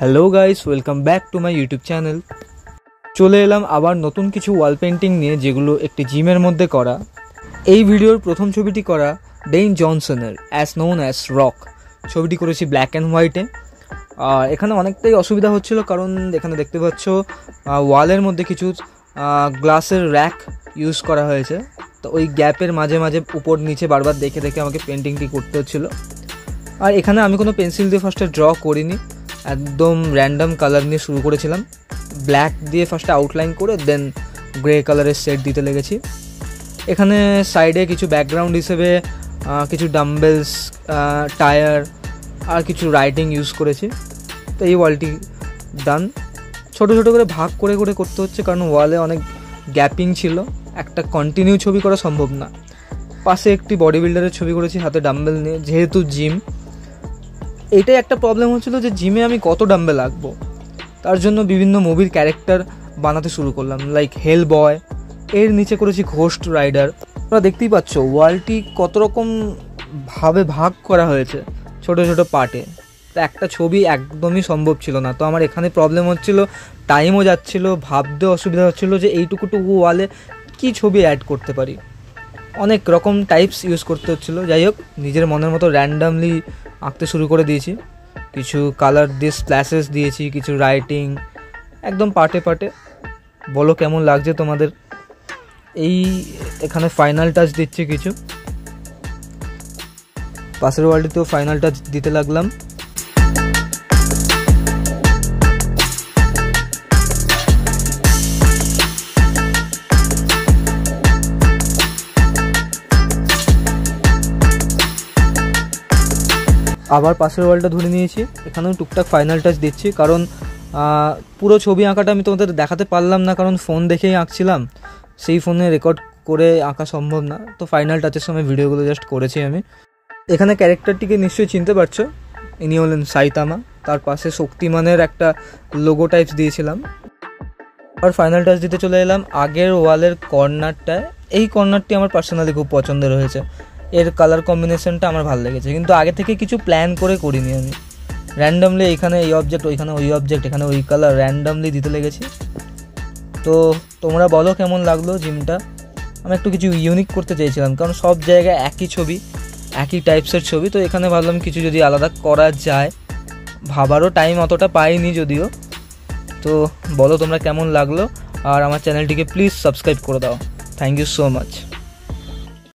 Hello guys, welcome back to my YouTube channel. চলে এলাম আবার নতুন কিছু ওয়াল পেন্টিং নিয়ে, যেগুলো একটি জিমের মধ্যে করা। এই ভিডিওর প্রথম ছবিটি করা ডেইন জনসনের অ্যাজ নোন অ্যাজ রক। ছবিটি করেছি ব্ল্যাক অ্যান্ড হোয়াইটে। আর এখানে অনেকটাই অসুবিধা হচ্ছিল, কারণ এখানে দেখতে পাচ্ছ ওয়ালের মধ্যে কিছু গ্লাসের র্যাক ইউজ করা হয়েছে। তো ওই গ্যাপের মাঝে মাঝে উপর নিচে বারবার দেখে দেখে আমাকে পেন্টিংটি করতে হচ্ছিলো। আর এখানে আমি কোনো পেন্সিল দিয়ে ফার্স্টে ড্র করিনি, একদম র্যান্ডাম কালার নিয়ে শুরু করেছিলাম। ব্ল্যাক দিয়ে ফার্স্টে আউটলাইন করে দেন গ্রে কালারের শেড দিতে লেগেছি। এখানে সাইডে কিছু ব্যাকগ্রাউন্ড হিসেবে কিছু ডাম্বেলস, টায়ার আর কিছু রাইটিং ইউজ করেছি। তো এই ওয়ালটি ডান। ছোটো ছোটো করে ভাগ করে করে করতে হচ্ছে, কারণ ওয়ালে অনেক গ্যাপিং ছিল, একটা কন্টিনিউ ছবি করা সম্ভব না। পাশে একটি বডি বিল্ডারের ছবি করেছি হাতে ডাম্বেল নিয়ে, যেহেতু জিম। এটাই একটা প্রবলেম হচ্ছিলো যে জিমে আমি কত ডাম্বেল আঁকবো। তার জন্য বিভিন্ন মুভির ক্যারেক্টার বানাতে শুরু করলাম, লাইক হেল বয়। এর নিচে করেছি ঘোস্ট রাইডার। তোমরা দেখতেই পাচ্ছ ওয়ালটি কত রকম ভাবে ভাগ করা হয়েছে ছোট ছোট পার্টে। তো একটা ছবি একদমই সম্ভব ছিল না। তো আমার এখানে প্রবলেম হচ্ছিল, টাইমও যাচ্ছিলো, ভাবতে অসুবিধা হচ্ছিলো যে এইটুকুটুকু ওয়ালে কী ছবি অ্যাড করতে পারি। অনেক রকম টাইপস ইউজ করতে হচ্ছিলো। যাই হোক, নিজের মনের মতো র্যান্ডামলি আঁকতে শুরু করে দিয়েছি। কিছু কালার দিয়ে স্প্ল্যাশেস দিয়েছি, কিছু রাইটিং, একদম পার্টে পার্টে। বলো কেমন লাগছে তোমাদের। এখানে ফাইনাল টাচ দিচ্ছি কিছু, পাশের ওয়ালটিতেও ফাইনাল টাচ দিতে লাগলাম। আবার পাশের ওয়ালটা ধরে নিয়েছি, এখানেও টুকটাক ফাইনাল টাচ দিচ্ছি, কারণ পুরো ছবি আঁকাটা আমি তোমাদের দেখাতে পারলাম না, কারণ ফোন দেখেই আঁকছিলাম। সেই ফোনে রেকর্ড করে আঁকা সম্ভব না। তো ফাইনাল টাচের সময় ভিডিওগুলো জাস্ট করেছি আমি। এখানে ক্যারেক্টারটিকে নিশ্চয়ই চিনতে পারছো, ইনি হলেন সাইতামা। তার পাশে শক্তিমানের একটা লোগো টাইপস দিয়েছিলাম। আর ফাইনাল টাচ দিতে চলে এলাম আগের ওয়ালের কর্নারটায়। এই কর্নারটি আমার পার্সোনালি খুব পছন্দের হয়েছে। এর কালার কম্বিনেশনটা আমার ভালো লেগেছে, কিন্তু আগে থেকে কিছু প্ল্যান করে করিনি আমি। র্যান্ডামলি এখানে এই অবজেক্ট, ওইখানে ওই অবজেক্ট, এখানে ওই কালার র্যান্ডামলি দিতে লেগেছি। তো তোমরা বলো কেমন লাগলো জিমটা। আমি একটু কিছু ইউনিক করতে চেয়েছিলাম, কারণ সব জায়গায় একই ছবি, একই টাইপসের ছবি। তো এখানে ভাবলাম কিছু যদি আলাদা করা যায়। ভাবারও টাইম অতটা পাইনি যদিও। তো বলো তোমরা কেমন লাগলো, আর আমার চ্যানেলটিকে প্লিজ সাবস্ক্রাইব করে দাও। Thank you so much.